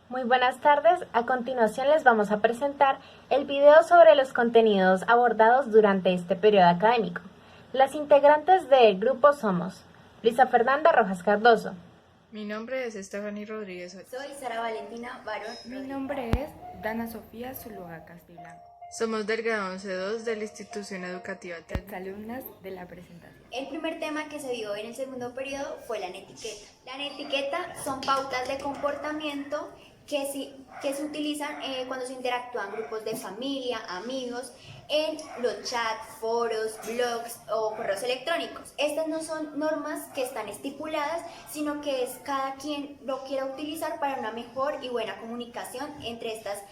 Muy buenas tardes, a continuación les vamos a presentar el video sobre los contenidos abordados durante este periodo académico. Las integrantes del grupo somos Luisa Fernanda Rojas Cardoso. Mi nombre es Stephanie Rodríguez Hoyos. Soy Sara Valentina Barón. Mi nombre es Dana Sofía Zuluaga Castiblanco. Somos del grado 11-2 de la institución educativa Las alumnas de la presentación. El primer tema que se vio en el segundo periodo fue la netiqueta. La netiqueta son pautas de comportamiento que se utilizan cuando se interactúan grupos de familia, amigos, en los chats, foros, blogs o correos electrónicos. Estas no son normas que están estipuladas, sino que es cada quien lo quiera utilizar para una mejor y buena comunicación entre estas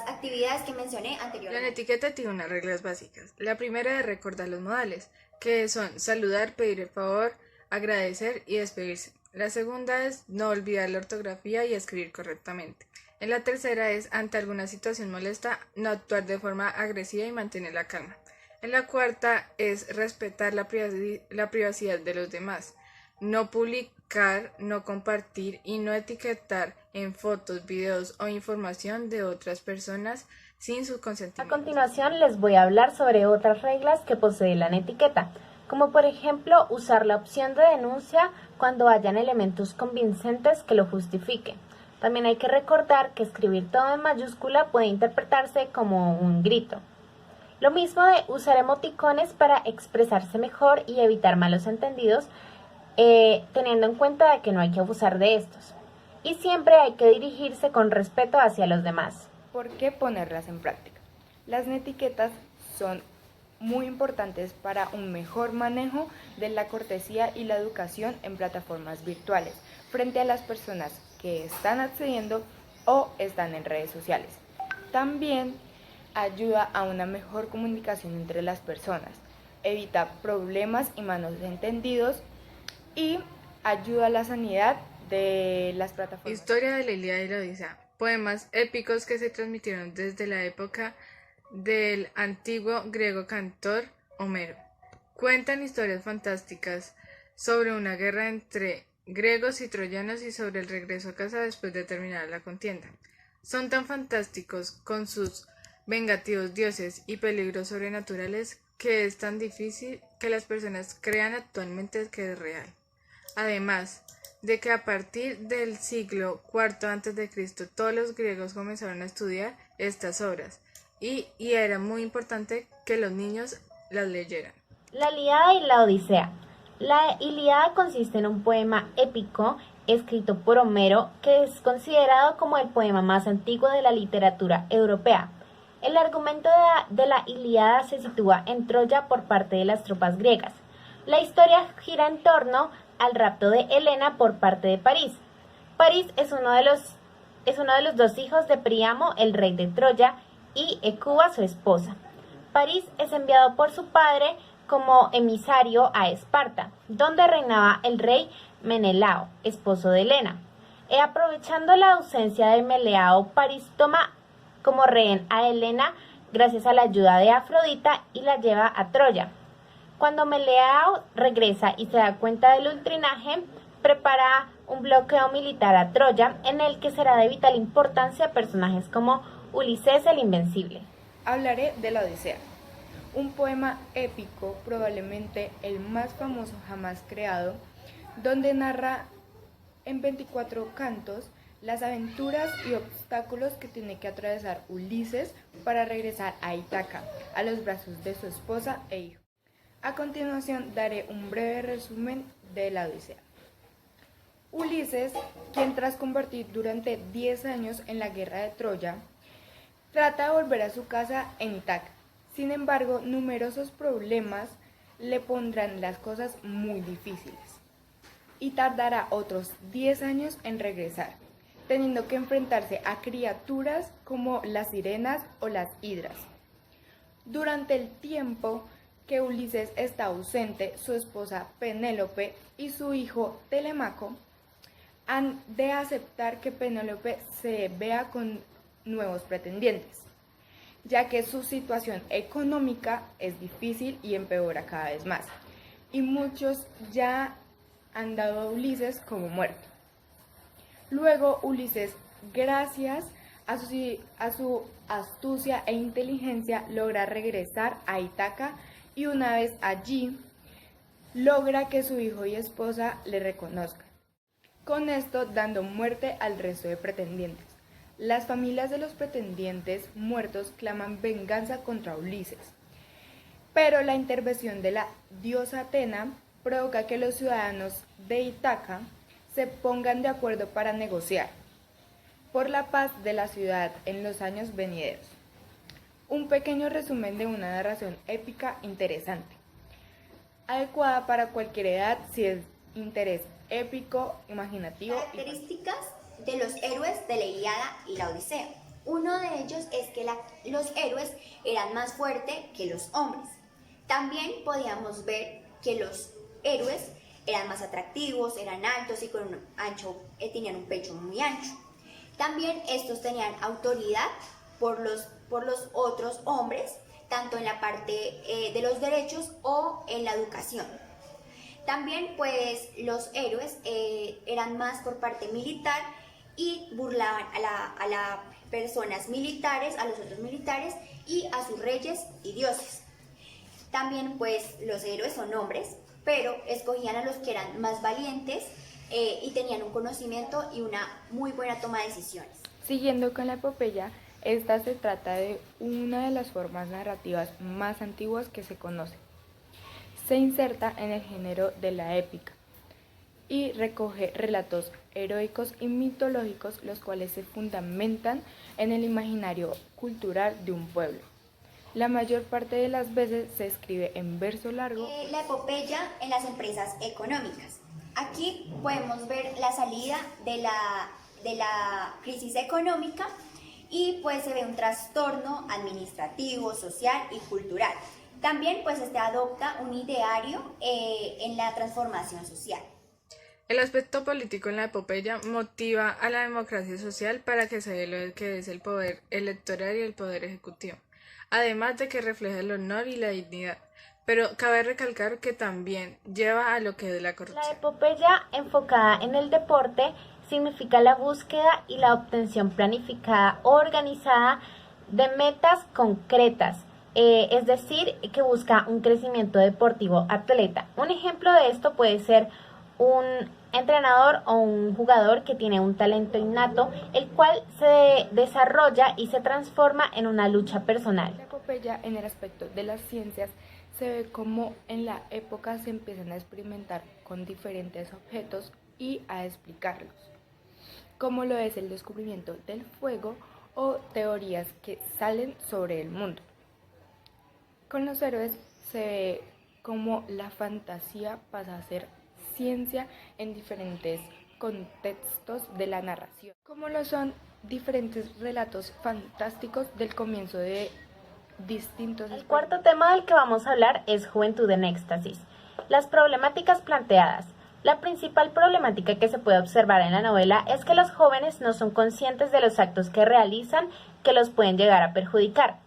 actividades que mencioné anteriormente. La etiqueta tiene unas reglas básicas. La primera es recordar los modales, que son saludar, pedir el favor, agradecer y despedirse. La segunda es no olvidar la ortografía y escribir correctamente. En la tercera es, ante alguna situación molesta, no actuar de forma agresiva y mantener la calma. En la cuarta es respetar la privacidad de los demás, no publicar, no compartir y no etiquetar en fotos, videos o información de otras personas sin su consentimiento. A continuación les voy a hablar sobre otras reglas que posee la etiqueta, como por ejemplo usar la opción de denuncia cuando hayan elementos convincentes que lo justifiquen. También hay que recordar que escribir todo en mayúscula puede interpretarse como un grito. Lo mismo de usar emoticones para expresarse mejor y evitar malos entendidos, teniendo en cuenta de que no hay que abusar de estos. Y siempre hay que dirigirse con respeto hacia los demás. ¿Por qué ponerlas en práctica? Las netiquetas son muy importantes para un mejor manejo de la cortesía y la educación en plataformas virtuales frente a las personas que están accediendo o están en redes sociales. También ayuda a una mejor comunicación entre las personas, evita problemas y malos entendidos y ayuda a la sanidad de las plataformas. Historia de la Ilíada y la Odisea. Poemas épicos que se transmitieron desde la época del antiguo griego cantor Homero. Cuentan historias fantásticas sobre una guerra entre griegos y troyanos y sobre el regreso a casa después de terminar la contienda. Son tan fantásticos con sus vengativos dioses y peligros sobrenaturales que es tan difícil que las personas crean actualmente que es real. Además de que a partir del siglo IV a.C. todos los griegos comenzaron a estudiar estas obras y era muy importante que los niños las leyeran. La Ilíada y la Odisea. La Ilíada consiste en un poema épico escrito por Homero que es considerado como el poema más antiguo de la literatura europea. El argumento de la Ilíada se sitúa en Troya por parte de las tropas griegas. La historia gira en torno al rapto de Helena por parte de París. París es uno de los dos hijos de Príamo, el rey de Troya, y Hecuba, su esposa. París es enviado por su padre como emisario a Esparta, donde reinaba el rey Menelao, esposo de Helena. Aprovechando la ausencia de Menelao, París toma como rehén a Helena gracias a la ayuda de Afrodita y la lleva a Troya. Cuando Menelao regresa y se da cuenta del ultraje, prepara un bloqueo militar a Troya en el que será de vital importancia personajes como Ulises el Invencible. Hablaré de la Odisea, un poema épico, probablemente el más famoso jamás creado, donde narra en 24 cantos las aventuras y obstáculos que tiene que atravesar Ulises para regresar a Ítaca, a los brazos de su esposa e hijo. A continuación daré un breve resumen de la Odisea. Ulises, quien tras combatir durante 10 años en la guerra de Troya, trata de volver a su casa en Ítaca. Sin embargo, numerosos problemas le pondrán las cosas muy difíciles y tardará otros 10 años en regresar, teniendo que enfrentarse a criaturas como las sirenas o las hidras. Durante el tiempo que Ulises está ausente, su esposa Penélope y su hijo Telemaco han de aceptar que Penélope se vea con nuevos pretendientes, ya que su situación económica es difícil y empeora cada vez más, y muchos ya han dado a Ulises como muerto. Luego Ulises gracias a su astucia e inteligencia, logra regresar a Ítaca y una vez allí, logra que su hijo y esposa le reconozcan. Con esto, dando muerte al resto de pretendientes. Las familias de los pretendientes muertos claman venganza contra Ulises, pero la intervención de la diosa Atena provoca que los ciudadanos de Ítaca se pongan de acuerdo para negociar por la paz de la ciudad en los años venideros. Un pequeño resumen de una narración épica interesante, adecuada para cualquier edad si es interés épico, imaginativo. Características de los héroes de la Ilíada y la Odisea. Uno de ellos es que los héroes eran más fuertes que los hombres. También podíamos ver que los héroes eran más atractivos, eran altos y tenían un pecho muy ancho. También estos tenían autoridad por los otros hombres, tanto en la parte de los derechos o en la educación. También pues los héroes eran más por parte militar y burlaban a las personas militares, a los otros militares y a sus reyes y dioses. También pues los héroes son hombres, pero escogían a los que eran más valientes y tenían un conocimiento y una muy buena toma de decisiones. Siguiendo con la epopeya, esta se trata de una de las formas narrativas más antiguas que se conoce. Se inserta en el género de la épica y recoge relatos heroicos y mitológicos, los cuales se fundamentan en el imaginario cultural de un pueblo. La mayor parte de las veces se escribe en verso largo. La epopeya en las empresas económicas. Aquí podemos ver la salida de la crisis económica y pues se ve un trastorno administrativo, social y cultural. También pues adopta un ideario en la transformación social. El aspecto político en la epopeya motiva a la democracia social para que se dé lo que es el poder electoral y el poder ejecutivo, además de que refleja el honor y la dignidad, pero cabe recalcar que también lleva a lo que es la corrupción. La epopeya enfocada en el deporte significa la búsqueda y la obtención planificada o organizada de metas concretas, es decir, que busca un crecimiento deportivo atleta. Un ejemplo de esto puede ser un entrenador o un jugador que tiene un talento innato, el cual se desarrolla y se transforma en una lucha personal. La epopeya en el aspecto de las ciencias se ve como en la época se empiezan a experimentar con diferentes objetos y a explicarlos, como lo es el descubrimiento del fuego o teorías que salen sobre el mundo. Con los héroes se ve como la fantasía pasa a ser ciencia en diferentes contextos de la narración, como lo son diferentes relatos fantásticos del comienzo de distintos. El cuarto tema del que vamos a hablar es Juventud en Éxtasis. Las problemáticas planteadas. La principal problemática que se puede observar en la novela es que los jóvenes no son conscientes de los actos que realizan que los pueden llegar a perjudicar.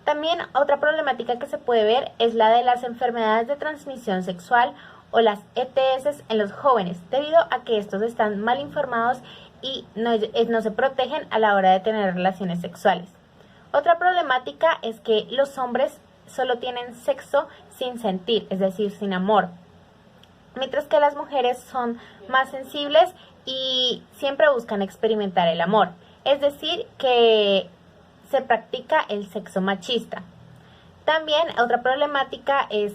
También otra problemática que se puede ver es la de las enfermedades de transmisión sexual o las ETS en los jóvenes, debido a que estos están mal informados y no se protegen a la hora de tener relaciones sexuales. Otra problemática es que los hombres solo tienen sexo sin sentir, es decir, sin amor, mientras que las mujeres son más sensibles y siempre buscan experimentar el amor, es decir, que se practica el sexo machista. También otra problemática es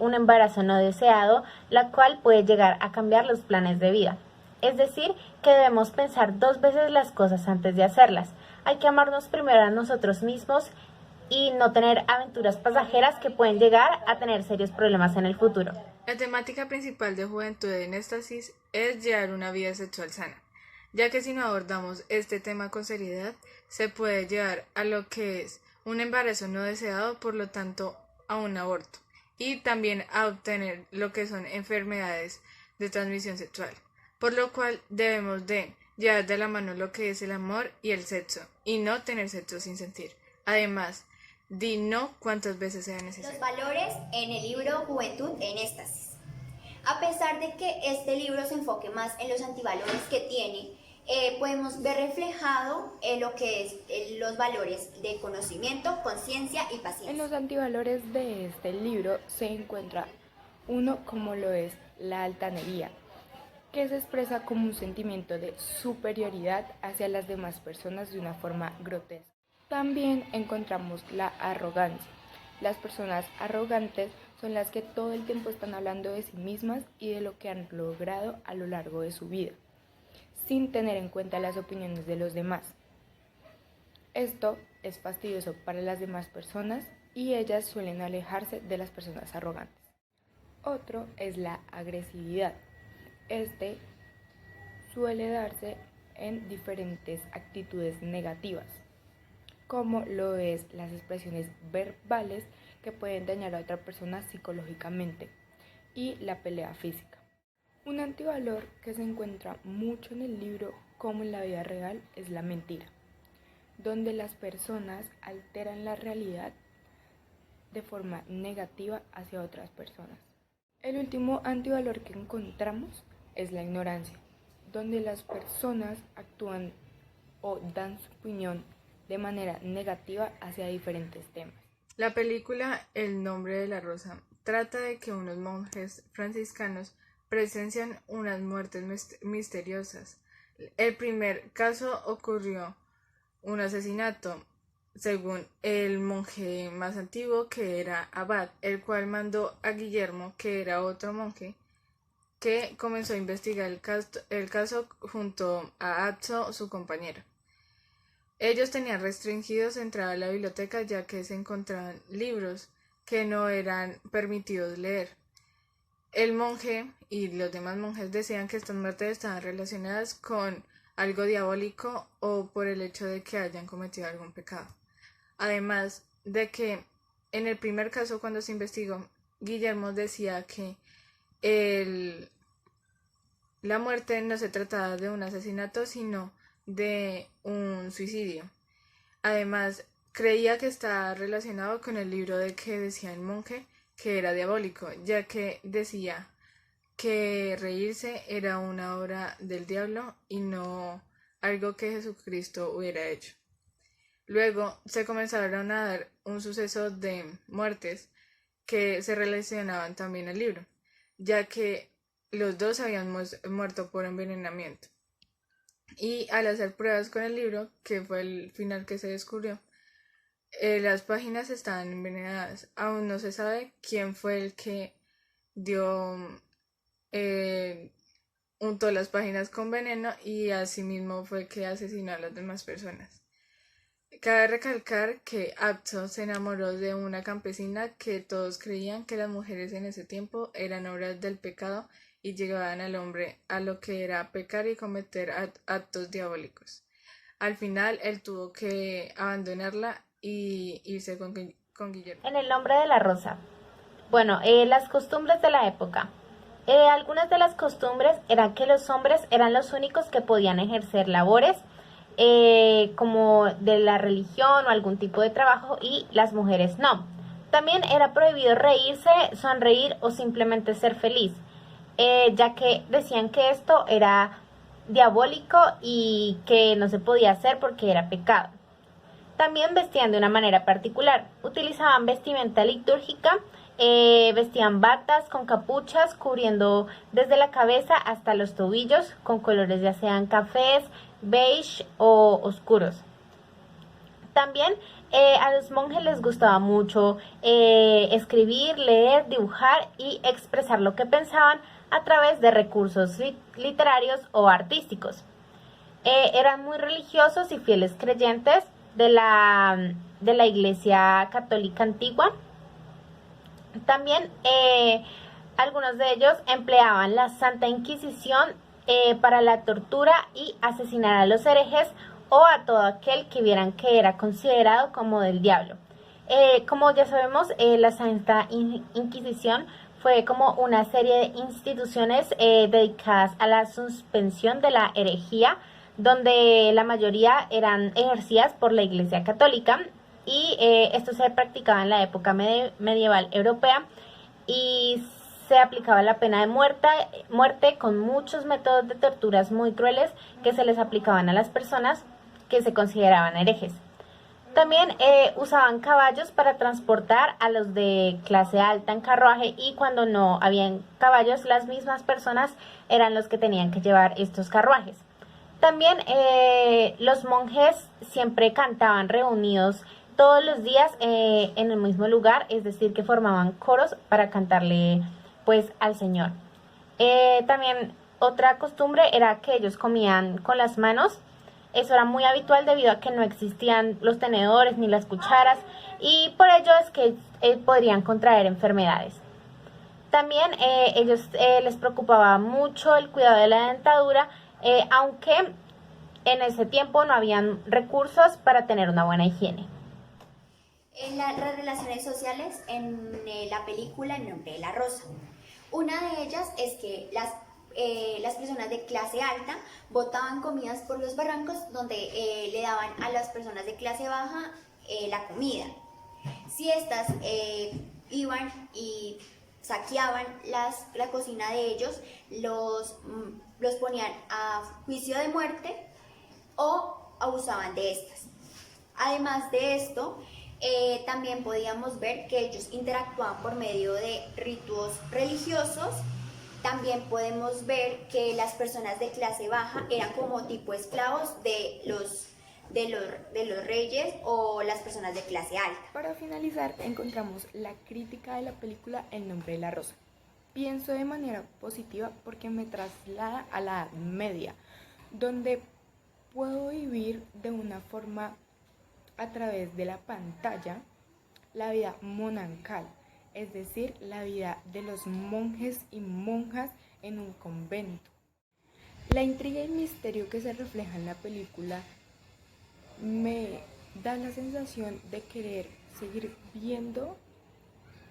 un embarazo no deseado, la cual puede llegar a cambiar los planes de vida. Es decir, que debemos pensar 2 veces las cosas antes de hacerlas. Hay que amarnos primero a nosotros mismos y no tener aventuras pasajeras que pueden llegar a tener serios problemas en el futuro. La temática principal de Juventud en Éxtasis es llevar una vida sexual sana, ya que si no abordamos este tema con seriedad, se puede llevar a lo que es un embarazo no deseado, por lo tanto a un aborto, y también a obtener lo que son enfermedades de transmisión sexual, por lo cual debemos de llevar de la mano lo que es el amor y el sexo, y no tener sexo sin sentir. Además, di no cuantas veces sea necesario. Los valores en el libro Juventud en Éxtasis. A pesar de que este libro se enfoque más en los antivalores que tiene, podemos ver reflejado lo que es los valores de conocimiento, conciencia y paciencia. En los antivalores de este libro se encuentra uno como lo es la altanería, que se expresa como un sentimiento de superioridad hacia las demás personas de una forma grotesca. También encontramos la arrogancia. Las personas arrogantes son las que todo el tiempo están hablando de sí mismas y de lo que han logrado a lo largo de su vida, sin tener en cuenta las opiniones de los demás. Esto es fastidioso para las demás personas y ellas suelen alejarse de las personas arrogantes. Otro es la agresividad. Este suele darse en diferentes actitudes negativas, como lo es las expresiones verbales que pueden dañar a otra persona psicológicamente y la pelea física. Un antivalor que se encuentra mucho en el libro como en la vida real es la mentira, donde las personas alteran la realidad de forma negativa hacia otras personas. El último antivalor que encontramos es la ignorancia, donde las personas actúan o dan su opinión de manera negativa hacia diferentes temas. La película El nombre de la rosa trata de que unos monjes franciscanos presencian unas muertes misteriosas. El primer caso ocurrió un asesinato, según el monje más antiguo, que era abad, el cual mandó a Guillermo, que era otro monje, que comenzó a investigar el caso junto a Azzo, su compañero. Ellos tenían restringidos entrar a la biblioteca ya que se encontraban libros que no eran permitidos leer. El monje y los demás monjes decían que estas muertes estaban relacionadas con algo diabólico o por el hecho de que hayan cometido algún pecado. Además de que en el primer caso, cuando se investigó, Guillermo decía que la muerte no se trataba de un asesinato, sino de un suicidio. Además, creía que estaba relacionado con el libro de que decía el monje que era diabólico, ya que decía que reírse era una obra del diablo y no algo que Jesucristo hubiera hecho. Luego se comenzaron a dar un suceso de muertes que se relacionaban también al libro, ya que los dos habían muerto por envenenamiento. Y al hacer pruebas con el libro, que fue el final que se descubrió, las páginas estaban envenenadas. Aún no se sabe quién fue el que untó las páginas con veneno y asimismo fue que asesinó a las demás personas. Cabe recalcar que Azzo se enamoró de una campesina que todos creían que las mujeres en ese tiempo eran obras del pecado y llevaban al hombre a lo que era pecar y cometer actos diabólicos. Al final él tuvo que abandonarla y irse con Guillermo. En el nombre de la rosa. Bueno, las costumbres de la época. Algunas de las costumbres eran que los hombres eran los únicos que podían ejercer labores como de la religión o algún tipo de trabajo y las mujeres no. También era prohibido reírse, sonreír o simplemente ser feliz, ya que decían que esto era diabólico y que no se podía hacer porque era pecado. También vestían de una manera particular, utilizaban vestimenta litúrgica, vestían batas con capuchas cubriendo desde la cabeza hasta los tobillos con colores ya sean cafés, beige o oscuros. También a los monjes les gustaba mucho escribir, leer, dibujar y expresar lo que pensaban a través de recursos literarios o artísticos. Eran muy religiosos y fieles creyentes de la Iglesia Católica Antigua. También algunos de ellos empleaban la Santa Inquisición para la tortura y asesinar a los herejes o a todo aquel que vieran que era considerado como del diablo. Como ya sabemos, la Santa Inquisición fue como una serie de instituciones dedicadas a la suspensión de la herejía, donde la mayoría eran ejercidas por la Iglesia Católica y esto se practicaba en la época medieval europea y se aplicaba la pena de muerte con muchos métodos de torturas muy crueles que se les aplicaban a las personas que se consideraban herejes. También usaban caballos para transportar a los de clase alta en carruaje, y cuando no habían caballos, las mismas personas eran los que tenían que llevar estos carruajes. También los monjes siempre cantaban reunidos todos los días en el mismo lugar, es decir, que formaban coros para cantarle pues al Señor. También otra costumbre era que ellos comían con las manos. Eso era muy habitual debido a que no existían los tenedores ni las cucharas, y por ello es que podrían contraer enfermedades. También ellos les preocupaba mucho el cuidado de la dentadura, aunque en ese tiempo no habían recursos para tener una buena higiene. En las relaciones sociales en la película El nombre de la rosa. Una de ellas es que las personas de clase alta botaban comidas por los barrancos donde le daban a las personas de clase baja la comida. Si estas iban y saqueaban la cocina de ellos, los ponían a juicio de muerte o abusaban de estas. Además de esto, también podíamos ver que ellos interactuaban por medio de ritos religiosos. También podemos ver que las personas de clase baja eran como tipo esclavos de los reyes o las personas de clase alta. Para finalizar, encontramos la crítica de la película El nombre de la rosa. Pienso de manera positiva porque me traslada a la Edad Media, donde puedo vivir de una forma a través de la pantalla la vida monacal, es decir, la vida de los monjes y monjas en un convento. La intriga y misterio que se refleja en la película me da la sensación de querer seguir viendo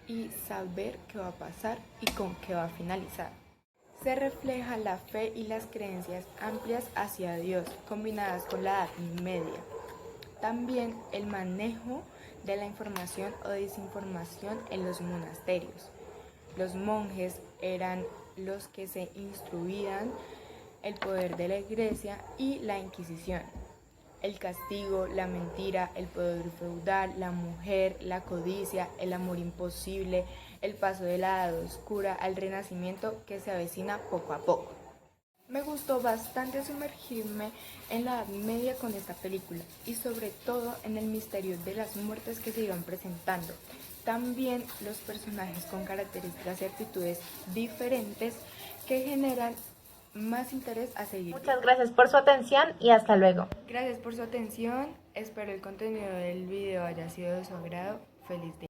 y saber qué va a pasar y con qué va a finalizar. Se refleja la fe y las creencias amplias hacia Dios, combinadas con la Edad Media. También el manejo de la información o desinformación en los monasterios. Los monjes eran los que se instruían el poder de la iglesia y la Inquisición. El castigo, la mentira, el poder feudal, la mujer, la codicia, el amor imposible, el paso de la edad oscura al renacimiento que se avecina poco a poco. Me gustó bastante sumergirme en la Edad Media con esta película y sobre todo en el misterio de las muertes que se iban presentando. También los personajes con características y actitudes diferentes que generan más interés a seguir. Muchas gracias por su atención y hasta luego. Gracias por su atención, espero el contenido del video haya sido de su agrado. Feliz día.